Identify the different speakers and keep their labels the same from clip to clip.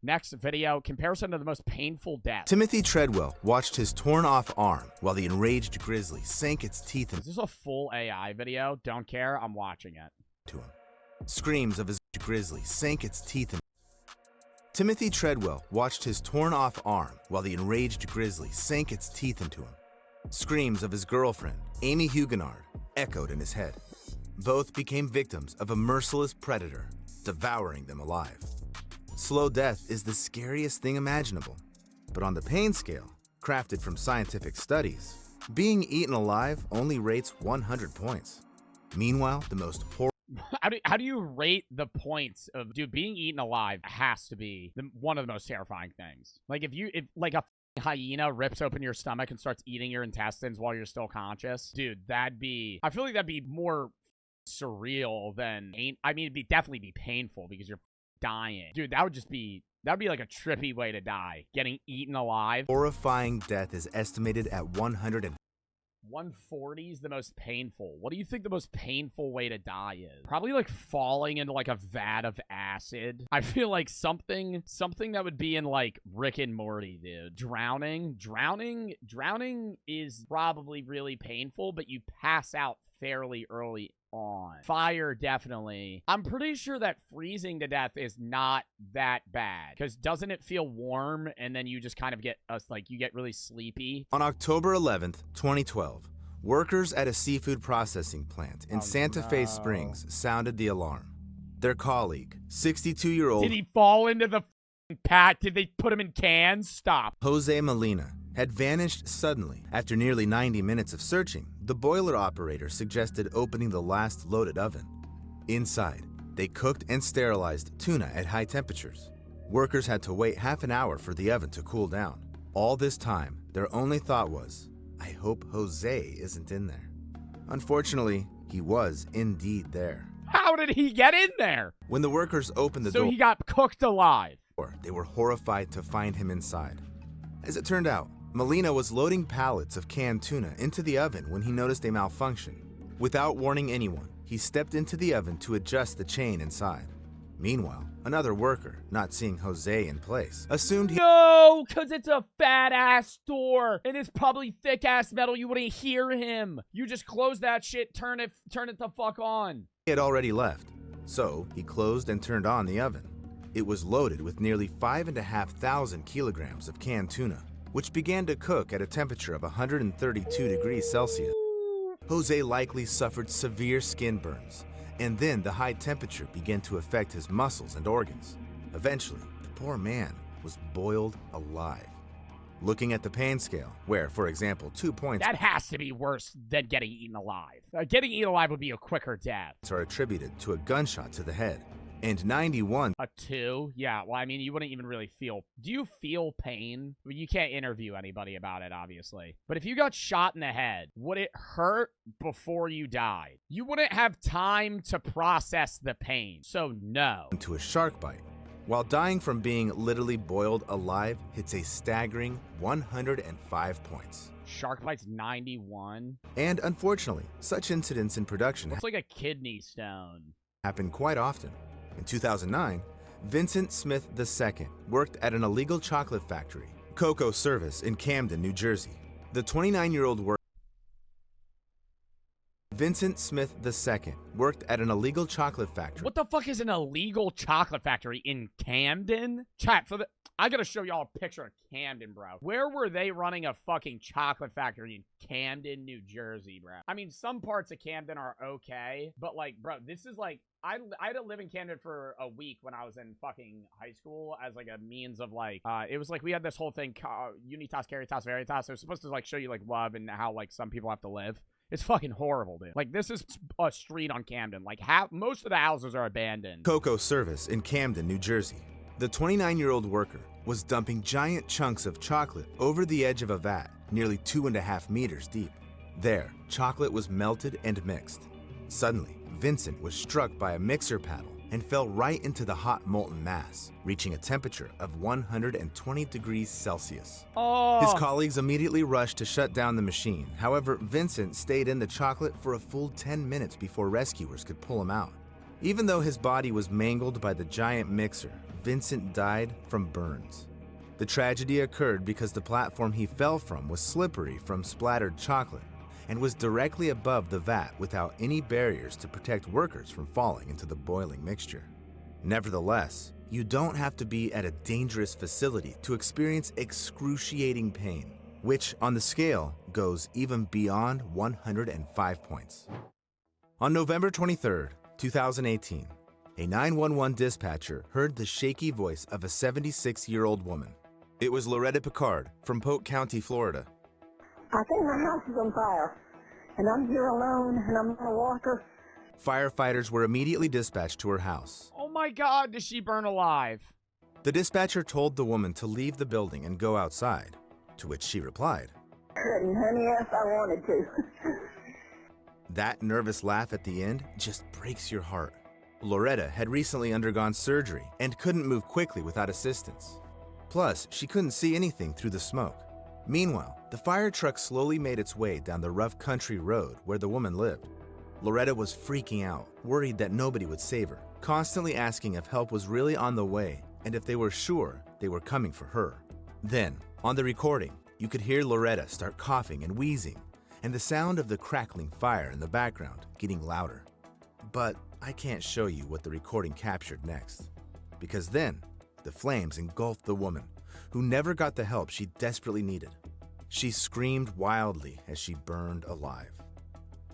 Speaker 1: Next video, comparison of the most painful death.
Speaker 2: Timothy Treadwell watched his torn-off arm while the enraged grizzly sank its teeth
Speaker 1: Is this a full AI video? Don't care. I'm watching it.
Speaker 2: into him. Screams of his grizzly sank its teeth in. Timothy Treadwell watched his torn-off arm while the enraged grizzly sank its teeth into him. Screams of his girlfriend, Amy Huguenard, echoed in his head. Both became victims of a merciless predator, devouring them alive. Slow death is the scariest thing imaginable, but on the pain scale, crafted from scientific studies, being eaten alive only rates 100 points. Meanwhile, the most horrible.
Speaker 1: How do you rate the points of, dude, being eaten alive has to be one of the most terrifying things. Like, if like a hyena rips open your stomach and starts eating your intestines while you're still conscious, dude, I feel like that'd be more surreal than, I mean, it'd definitely be painful because you're dying. Dude, that'd be like a trippy way to die. Getting eaten alive.
Speaker 2: Horrifying death is estimated at
Speaker 1: 140 is the most painful. What do you think the most painful way to die is? Probably like falling into like a vat of acid. I feel like something that would be in like Rick and Morty, dude. Drowning is probably really painful, but you pass out fairly early on. Fire, definitely. I'm pretty sure that freezing to death is not that bad, because doesn't it feel warm and then you just kind of get you get really sleepy?
Speaker 2: On October 11th, 2012, workers at a seafood processing plant in Santa Fe Springs sounded the alarm. Their colleague, 62-year-old...
Speaker 1: Did he fall into the pat? Did they put him in cans? Stop.
Speaker 2: Jose Molina had vanished suddenly. After nearly 90 minutes of searching, the boiler operator suggested opening the last loaded oven. Inside, they cooked and sterilized tuna at high temperatures. Workers had to wait half an hour for the oven to cool down. All this time, their only thought was, I hope Jose isn't in there. Unfortunately, he was indeed there.
Speaker 1: How did he get in there?
Speaker 2: When the workers opened the door,
Speaker 1: So he got cooked alive.
Speaker 2: they were horrified to find him inside. As it turned out, Molina was loading pallets of canned tuna into the oven when he noticed a malfunction. Without warning anyone, he stepped into the oven to adjust the chain inside. Meanwhile, another worker, not seeing Jose in place, assumed he
Speaker 1: No, because it's a fat-ass door, and it's probably thick-ass metal. You wouldn't hear him. You just close that shit, turn it the fuck on.
Speaker 2: had already left. So, he closed and turned on the oven. It was loaded with nearly 5,500 kilograms of canned tuna, which began to cook at a temperature of 132 degrees Celsius. Jose likely suffered severe skin burns, and then the high temperature began to affect his muscles and organs. Eventually, the poor man was boiled alive. Looking at the pain scale, where, for example, 2 points
Speaker 1: That has to be worse than getting eaten alive. Getting eaten alive would be a quicker death.
Speaker 2: are attributed to a gunshot to the head, and 91
Speaker 1: A 2? Yeah, well, I mean, you wouldn't even really feel... Do you feel pain? Well, you can't interview anybody about it, obviously. But if you got shot in the head, would it hurt before you died? You wouldn't have time to process the pain, so no.
Speaker 2: to a shark bite, while dying from being literally boiled alive hits a staggering 105 points.
Speaker 1: Shark bites 91?
Speaker 2: And unfortunately, such incidents in production
Speaker 1: It's like a kidney stone.
Speaker 2: happen quite often. In 2009, Vincent Smith II worked at an illegal chocolate factory, Cocoa Service in Camden, New Jersey. The 29-year-old worker Vincent Smith II worked at an illegal chocolate factory.
Speaker 1: What the fuck is an illegal chocolate factory in Camden? Chat, I gotta show y'all a picture of Camden, bro. Where were they running a fucking chocolate factory in Camden, New Jersey, bro? I mean, some parts of Camden are okay, but like, bro, this is like, I had to live in Camden for a week when I was in fucking high school as like a means of like, it was like we had this whole thing, Unitas, Caritas, Veritas. It was supposed to like show you like love and how like some people have to live. It's fucking horrible, dude. Like, this is a street on Camden. Like, most of the houses are abandoned.
Speaker 2: Cocoa Service in Camden, New Jersey. The 29-year-old worker was dumping giant chunks of chocolate over the edge of a vat, nearly 2.5 meters deep. There, chocolate was melted and mixed. Suddenly, Vincent was struck by a mixer paddle and fell right into the hot molten mass, reaching a temperature of 120 degrees Celsius.
Speaker 1: Oh.
Speaker 2: His colleagues immediately rushed to shut down the machine. However, Vincent stayed in the chocolate for a full 10 minutes before rescuers could pull him out. Even though his body was mangled by the giant mixer, Vincent died from burns. The tragedy occurred because the platform he fell from was slippery from splattered chocolate and was directly above the vat without any barriers to protect workers from falling into the boiling mixture. Nevertheless, you don't have to be at a dangerous facility to experience excruciating pain, which on the scale goes even beyond 105 points. On November 23, 2018, a 911 dispatcher heard the shaky voice of a 76-year-old woman. It was Loretta Picard from Polk County, Florida.
Speaker 3: I think my house is on fire, and I'm here alone, and I'm on a walker.
Speaker 2: Firefighters were immediately dispatched to her house.
Speaker 1: Oh my God, does she burn alive?
Speaker 2: The dispatcher told the woman to leave the building and go outside, to which she replied,
Speaker 3: Couldn't, honey, yes, I wanted to.
Speaker 2: That nervous laugh at the end just breaks your heart. Loretta had recently undergone surgery and couldn't move quickly without assistance. Plus, she couldn't see anything through the smoke. Meanwhile, the fire truck slowly made its way down the rough country road where the woman lived. Loretta was freaking out, worried that nobody would save her, constantly asking if help was really on the way and if they were sure they were coming for her. Then, on the recording, you could hear Loretta start coughing and wheezing, and the sound of the crackling fire in the background getting louder. But I can't show you what the recording captured next, because then the flames engulfed the woman, who never got the help she desperately needed. She screamed wildly as she burned alive.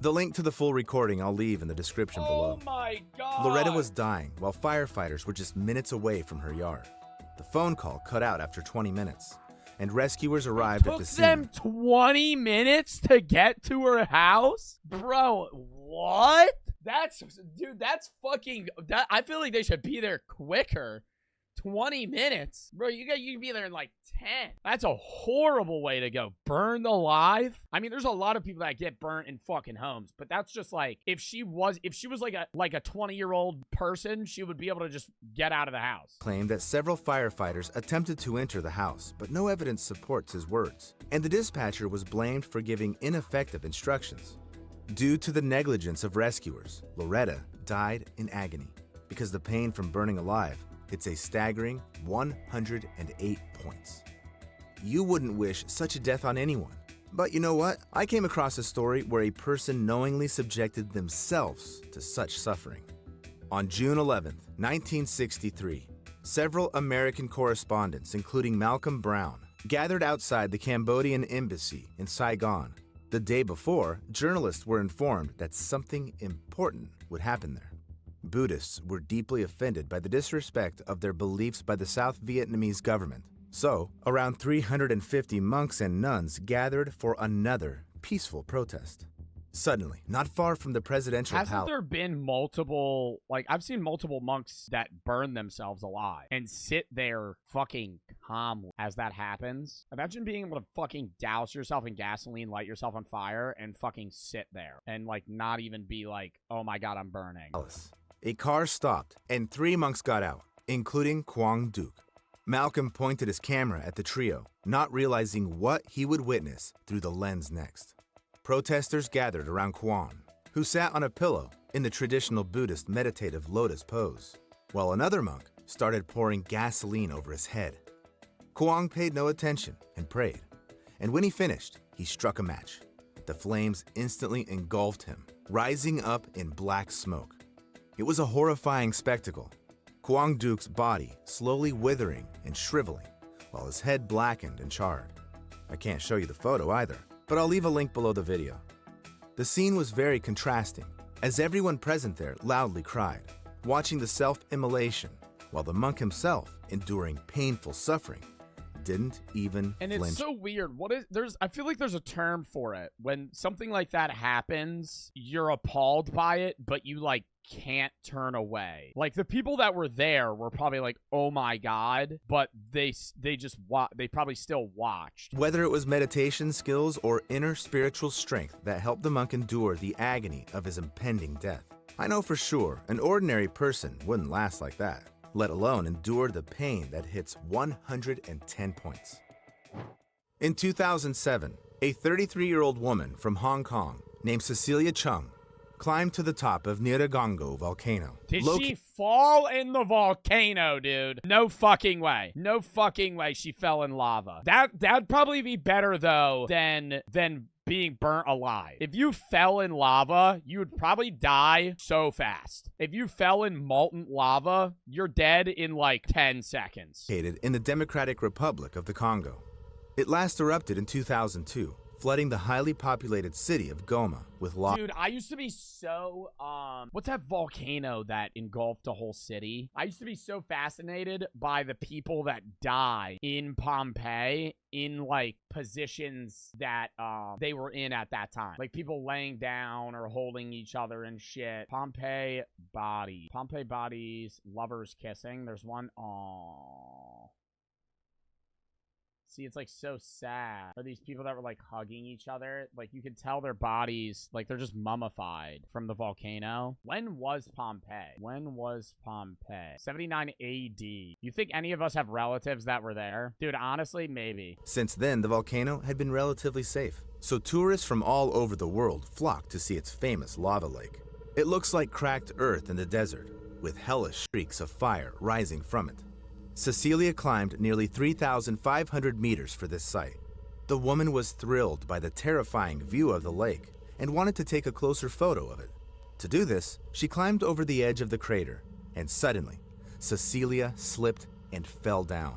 Speaker 2: The link to the full recording I'll leave in the description below.
Speaker 1: Oh my God.
Speaker 2: Loretta was dying while firefighters were just minutes away from her yard. The phone call cut out after 20 minutes, and rescuers arrived at the scene.
Speaker 1: Took them 20 minutes to get to her house? Bro, what? That's fucking, I feel like they should be there quicker. 20 minutes? Bro, you can be there in like 10. That's a horrible way to go. Burned alive? I mean, there's a lot of people that get burnt in fucking homes, but that's just like, if she was like a 20-year-old person, she would be able to just get out of the house.
Speaker 2: Claimed that several firefighters attempted to enter the house, but no evidence supports his words, and the dispatcher was blamed for giving ineffective instructions. Due to the negligence of rescuers, Loretta died in agony because the pain from burning alive hits a staggering 108 points. You wouldn't wish such a death on anyone. But you know what? I came across a story where a person knowingly subjected themselves to such suffering. On June 11, 1963, several American correspondents, including Malcolm Brown, gathered outside the Cambodian embassy in Saigon. The day before, journalists were informed that something important would happen there. Buddhists were deeply offended by the disrespect of their beliefs by the South Vietnamese government. So, around 350 monks and nuns gathered for another peaceful protest. Suddenly, not far from the presidential palace...
Speaker 1: Hasn't there been multiple, I've seen multiple monks that burn themselves alive and sit there fucking calmly as that happens? Imagine being able to fucking douse yourself in gasoline, light yourself on fire, and fucking sit there and, not even be like, oh my God, I'm burning.
Speaker 2: A car stopped, and 3 monks got out, including Quang Duc. Malcolm pointed his camera at the trio, not realizing what he would witness through the lens next. Protesters gathered around Quang, who sat on a pillow in the traditional Buddhist meditative lotus pose, while another monk started pouring gasoline over his head. Quang paid no attention and prayed, and when he finished, he struck a match. The flames instantly engulfed him, rising up in black smoke. It was a horrifying spectacle. Quang Duc's body slowly withering and shriveling, while his head blackened and charred. I can't show you the photo either, but I'll leave a link below the video. The scene was very contrasting, as everyone present there loudly cried, watching the self-immolation, while the monk himself, enduring painful suffering, didn't even
Speaker 1: and
Speaker 2: flinch.
Speaker 1: It's so weird. I feel like there's a term for it. When something like that happens, you're appalled by it, but you can't turn away. The people that were there were probably like, oh my God, but they probably still watched.
Speaker 2: Whether it was meditation skills or inner spiritual strength that helped the monk endure the agony of his impending death. I know for sure an ordinary person wouldn't last like that, let alone endure the pain that hits 110 points. In 2007, a 33-year-old woman from Hong Kong named Cecilia Chung climbed to the top of Nyiragongo volcano.
Speaker 1: Did she fall in the volcano, dude? No fucking way. No fucking way she fell in lava. That'd probably be better, though, than being burnt alive. If you fell in lava, you would probably die so fast. If you fell in molten lava, you're dead in like 10 seconds.
Speaker 2: In the Democratic Republic of the Congo. It last erupted in 2002, flooding the highly populated city of Goma with lava.
Speaker 1: Dude, I used to be so, what's that volcano that engulfed a whole city? I used to be so fascinated by the people that die in Pompeii in, like, positions that, they were in at that time. Like, people laying down or holding each other and shit. Pompeii bodies, lovers kissing. There's one, aww. See, it's like so sad. Are these people that were like hugging each other? Like you could tell their bodies, like they're just mummified from the volcano. When was Pompeii? 79 AD. You think any of us have relatives that were there? Dude, honestly, maybe.
Speaker 2: Since then, the volcano had been relatively safe. So tourists from all over the world flocked to see its famous lava lake. It looks like cracked earth in the desert, with hellish streaks of fire rising from it. Cecilia climbed nearly 3,500 meters for this site. The woman was thrilled by the terrifying view of the lake and wanted to take a closer photo of it. To do this, she climbed over the edge of the crater, and suddenly, Cecilia slipped and fell down.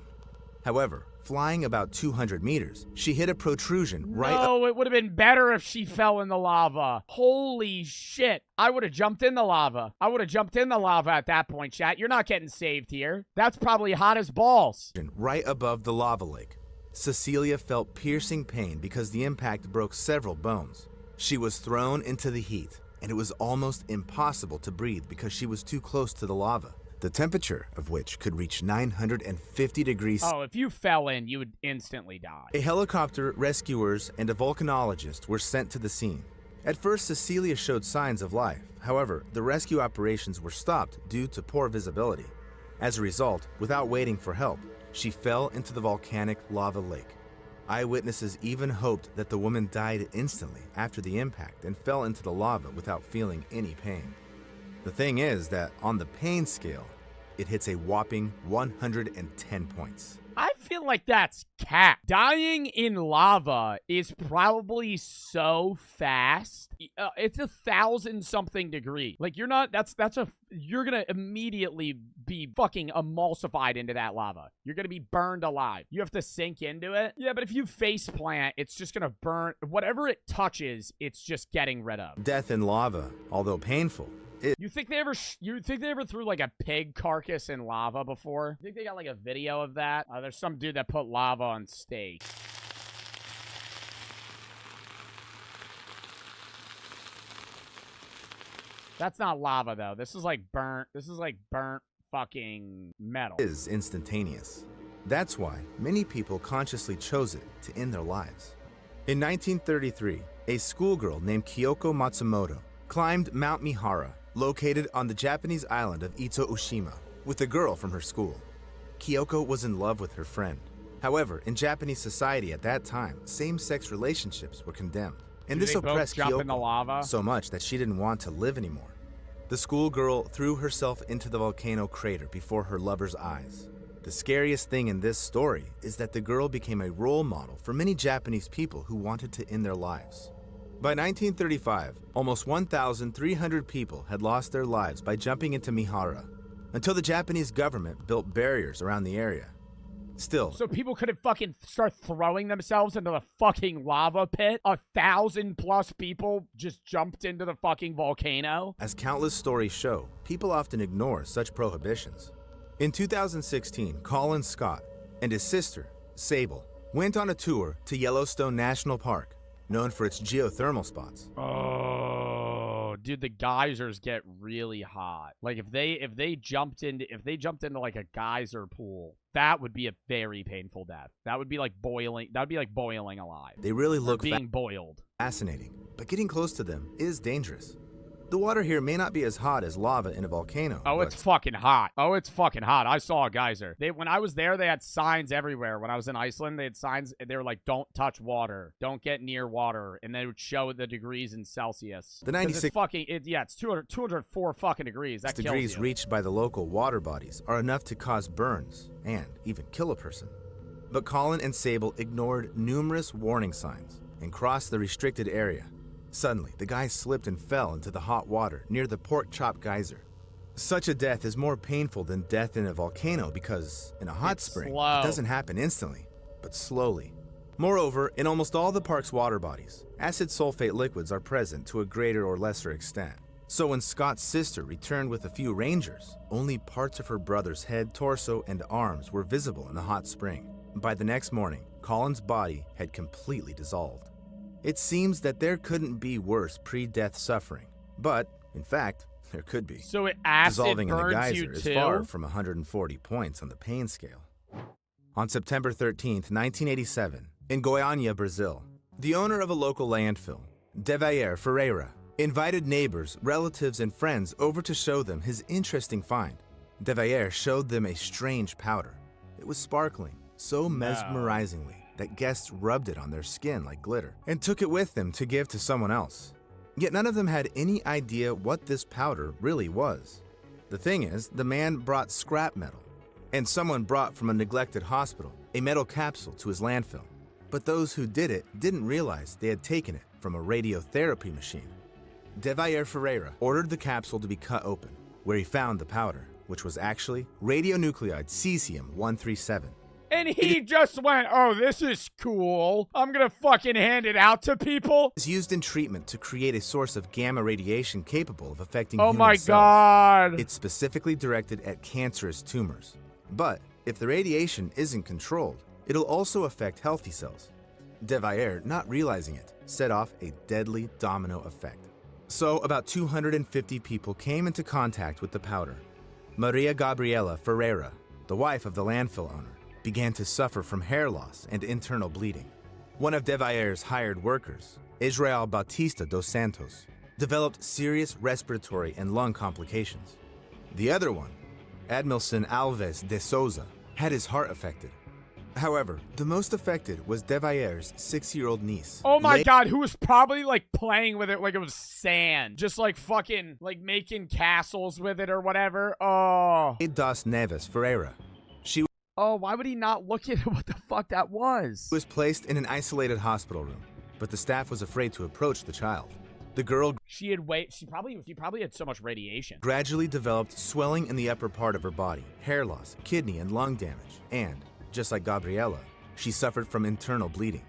Speaker 2: However, flying about 200 meters, she hit a protrusion right up.
Speaker 1: No, it would have been better if she fell in the lava. Holy shit. I would have jumped in the lava. I would have jumped in the lava at that point, chat. You're not getting saved here. That's probably hot as balls.
Speaker 2: Right above the lava lake. Cecilia felt piercing pain because the impact broke several bones. She was thrown into the heat, and it was almost impossible to breathe because she was too close to the lava, the temperature of which could reach 950 degrees.
Speaker 1: Oh, if you fell in, you would instantly die.
Speaker 2: A helicopter, rescuers, and a volcanologist were sent to the scene. At first, Cecilia showed signs of life. However, the rescue operations were stopped due to poor visibility. As a result, without waiting for help, she fell into the volcanic lava lake. Eyewitnesses even hoped that the woman died instantly after the impact and fell into the lava without feeling any pain. The thing is that on the pain scale, it hits a whopping 110 points.
Speaker 1: I feel like that's cap. Dying in lava is probably so fast. It's 1,000-something degrees. Like you're gonna immediately be fucking emulsified into that lava. You're gonna be burned alive. You have to sink into it. Yeah, but if you face plant, it's just gonna burn. Whatever it touches, it's just getting rid of.
Speaker 2: Death in lava, although painful.
Speaker 1: You think they ever threw like a pig carcass in lava before? You think they got like a video of that? There's some dude that put lava on steak. That's not lava though. This is like burnt fucking metal.
Speaker 2: It is instantaneous. That's why many people consciously chose it to end their lives. In 1933, a schoolgirl named Kyoko Matsumoto climbed Mount Mihara, located on the Japanese island of Ito Ushima, with a girl from her school. Kyoko was in love with her friend. However, in Japanese society at that time, same-sex relationships were condemned. And this oppressed Kyoko so much that she didn't want to live anymore. The schoolgirl threw herself into the volcano crater before her lover's eyes. The scariest thing in this story is that the girl became a role model for many Japanese people who wanted to end their lives. By 1935, almost 1,300 people had lost their lives by jumping into Mihara, until the Japanese government built barriers around the area. Still,
Speaker 1: so people couldn't fucking start throwing themselves into the fucking lava pit? 1,000+ people just jumped into the fucking volcano?
Speaker 2: As countless stories show, people often ignore such prohibitions. In 2016, Colin Scott and his sister, Sable, went on a tour to Yellowstone National Park, known for its geothermal spots.
Speaker 1: Oh, dude, the geysers get really hot. Like if they jumped into like a geyser pool, that would be a very painful death. That would be like boiling. That would be like boiling alive.
Speaker 2: They really look
Speaker 1: being boiled.
Speaker 2: Fascinating, but getting close to them is dangerous. The water here may not be as hot as lava in a volcano.
Speaker 1: Oh,
Speaker 2: but
Speaker 1: it's fucking hot. Oh, it's fucking hot. I saw a geyser. When I was there, they had signs everywhere. When I was in Iceland, they had signs. They were like, "Don't touch water. Don't get near water," and they would show the degrees in Celsius.
Speaker 2: The 96
Speaker 1: it's fucking it's 204 fucking degrees. That kills
Speaker 2: degrees
Speaker 1: you.
Speaker 2: reached by the local water bodies are enough to cause burns and even kill a person. But Colin and Sable ignored numerous warning signs and crossed the restricted area. Suddenly, the guy slipped and fell into the hot water near the Pork Chop Geyser. Such a death is more painful than death in a volcano because in a hot spring,
Speaker 1: slow.
Speaker 2: it doesn't happen instantly, but slowly. Moreover, in almost all the park's water bodies, acid sulfate liquids are present to a greater or lesser extent. So when Scott's sister returned with a few rangers, only parts of her brother's head, torso, and arms were visible in the hot spring. By the next morning, Colin's body had completely dissolved. It seems that there couldn't be worse pre-death suffering, but, in fact, there could be.
Speaker 1: So acid
Speaker 2: Dissolving in the
Speaker 1: burns
Speaker 2: geyser
Speaker 1: you
Speaker 2: is
Speaker 1: too?
Speaker 2: far from 140 points on the pain scale. On September 13th, 1987, in Goiânia, Brazil, the owner of a local landfill, Devair Ferreira, invited neighbors, relatives, and friends over to show them his interesting find. Devair showed them a strange powder. It was sparkling, so mesmerizingly that guests rubbed it on their skin like glitter and took it with them to give to someone else. Yet none of them had any idea what this powder really was. The thing is, the man brought scrap metal, and someone brought from a neglected hospital a metal capsule to his landfill. But those who did it didn't realize they had taken it from a radiotherapy machine. Devair Ferreira ordered the capsule to be cut open, where he found the powder, which was actually radionuclide cesium-137.
Speaker 1: And he just went, "Oh, this is cool. I'm gonna fucking hand it out to people."
Speaker 2: It's used in treatment to create a source of gamma radiation capable of affecting
Speaker 1: Oh
Speaker 2: human
Speaker 1: my
Speaker 2: cells.
Speaker 1: god.
Speaker 2: It's specifically directed at cancerous tumors. But if the radiation isn't controlled, it'll also affect healthy cells. Devair, not realizing it, set off a deadly domino effect. So about 250 people came into contact with the powder. Maria Gabriela Ferreira, the wife of the landfill owner, began to suffer from hair loss and internal bleeding. One of Devair's hired workers, Israel Bautista dos Santos, developed serious respiratory and lung complications. The other one, Admilson Alves de Souza, had his heart affected. However, the most affected was Devair's 6-year-old niece.
Speaker 1: Oh my god, who was probably like playing with it like it was sand. Just like fucking like making castles with it or whatever. Oh.
Speaker 2: Das Neves Ferreira. She
Speaker 1: Oh, why would he not look at what the fuck that was?
Speaker 2: was placed in an isolated hospital room, but the staff was afraid to approach the child. The girl
Speaker 1: She probably had so much radiation.
Speaker 2: gradually developed swelling in the upper part of her body, hair loss, kidney and lung damage, and, just like Gabriela, she suffered from internal bleeding.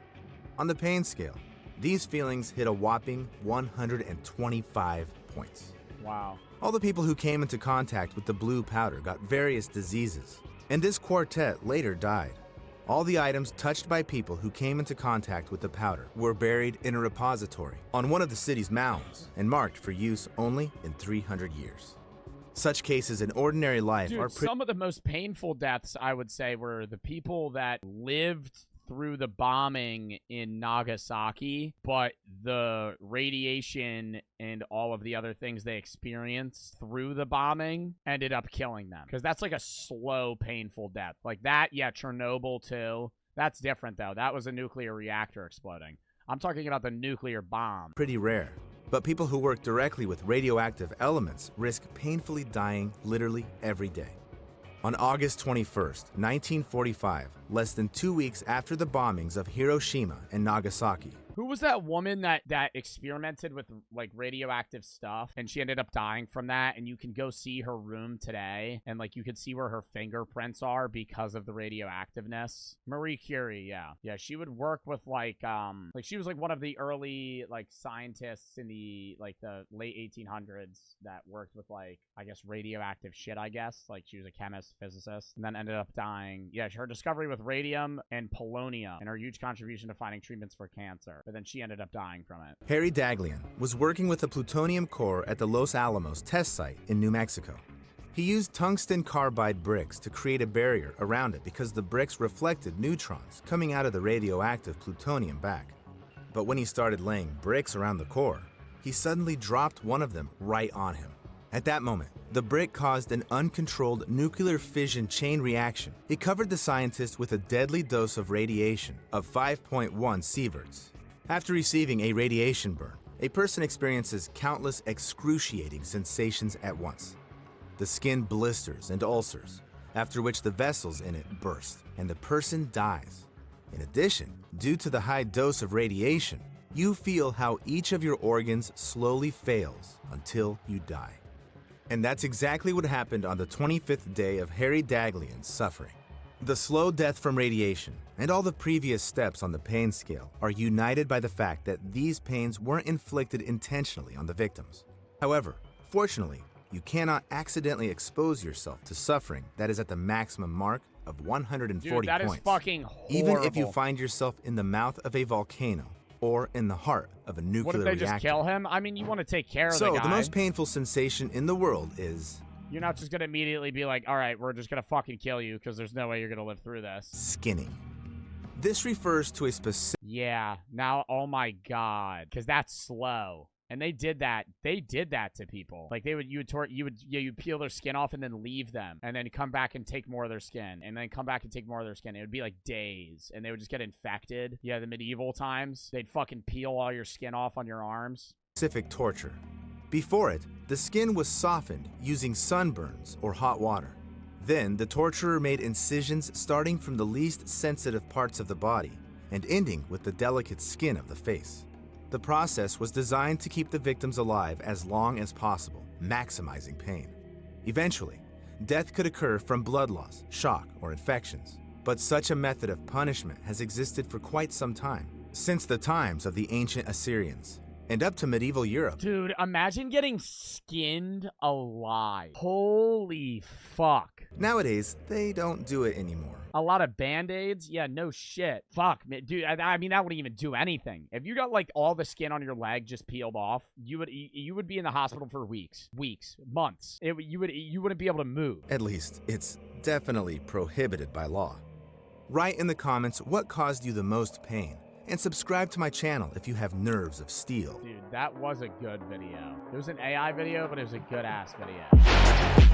Speaker 2: On the pain scale, these feelings hit a whopping 125 points.
Speaker 1: Wow.
Speaker 2: All the people who came into contact with the blue powder got various diseases, and this quartet later died. All the items touched by people who came into contact with the powder were buried in a repository on one of the city's mounds and marked for use only in 300 years. Such cases in ordinary life
Speaker 1: Dude,
Speaker 2: are pretty
Speaker 1: some of the most painful deaths, I would say, were the people that lived through the bombing in Nagasaki, but the radiation and all of the other things they experienced through the bombing ended up killing them. Because that's like a slow, painful death. Like that, yeah, Chernobyl too. That's different, though. That was a nuclear reactor exploding. I'm talking about the nuclear bomb.
Speaker 2: pretty rare. But people who work directly with radioactive elements risk painfully dying literally every day. On August 21st, 1945, less than 2 weeks after the bombings of Hiroshima and Nagasaki,
Speaker 1: Who was that woman that experimented with, like, radioactive stuff, and she ended up dying from that, and you can go see her room today, and, like, you can see where her fingerprints are because of the radioactiveness? Marie Curie, yeah. Yeah, she would work with, like, she was, like, one of the early, like, scientists in the, like, the late 1800s that worked with, like, I guess, radioactive shit, I guess. Like, she was a chemist, physicist, and then ended up dying. Yeah, her discovery with radium and polonium, and her huge contribution to finding treatments for cancer. But then she ended up dying from it.
Speaker 2: Harry Daghlian was working with a plutonium core at the Los Alamos test site in New Mexico. He used tungsten carbide bricks to create a barrier around it because the bricks reflected neutrons coming out of the radioactive plutonium back. But when he started laying bricks around the core, he suddenly dropped one of them right on him. At that moment, the brick caused an uncontrolled nuclear fission chain reaction. It covered the scientist with a deadly dose of radiation of 5.1 sieverts. After receiving a radiation burn, a person experiences countless excruciating sensations at once. The skin blisters and ulcers, after which the vessels in it burst, and the person dies. In addition, due to the high dose of radiation, you feel how each of your organs slowly fails until you die. And that's exactly what happened on the 25th day of Harry Daghlian's suffering. The slow death from radiation and all the previous steps on the pain scale are united by the fact that these pains weren't inflicted intentionally on the victims. However, fortunately, you cannot accidentally expose yourself to suffering that is at the maximum mark of 140
Speaker 1: Dude, that
Speaker 2: points.
Speaker 1: is fucking horrible.
Speaker 2: Even if you find yourself in the mouth of a volcano or in the heart of a nuclear
Speaker 1: What if they
Speaker 2: reactor.
Speaker 1: just kill him? I mean, you want to take care of the guy.
Speaker 2: So, the most painful sensation in the world is...
Speaker 1: You're not just going to immediately be like, all right, we're just going to fucking kill you because there's no way you're going to live through this.
Speaker 2: skinning. This refers to a specific...
Speaker 1: Yeah. Now, oh my God. Because that's slow. And they did that. They did that to people. Like you'd peel their skin off and then leave them, and then come back and take more of their skin, and then come back and take more of their skin. It would be like days, and they would just get infected. Yeah, the medieval times, they'd fucking peel all your skin off on your arms.
Speaker 2: Specific torture. Before it, the skin was softened using sunburns or hot water. Then, the torturer made incisions starting from the least sensitive parts of the body and ending with the delicate skin of the face. The process was designed to keep the victims alive as long as possible, maximizing pain. Eventually, death could occur from blood loss, shock, or infections. But such a method of punishment has existed for quite some time, since the times of the ancient Assyrians, and up to medieval Europe.
Speaker 1: Dude, imagine getting skinned alive. Holy fuck.
Speaker 2: Nowadays, they don't do it anymore.
Speaker 1: A lot of band-aids? Yeah, no shit. Fuck, man. Dude, I mean, that wouldn't even do anything. If you got, like, all the skin on your leg just peeled off, you would be in the hospital for weeks, months. You wouldn't be able to move.
Speaker 2: At least, it's definitely prohibited by law. Write in the comments what caused you the most pain, and subscribe to my channel if you have nerves of steel.
Speaker 1: Dude, that was a good video. It was an AI video, but it was a good-ass video.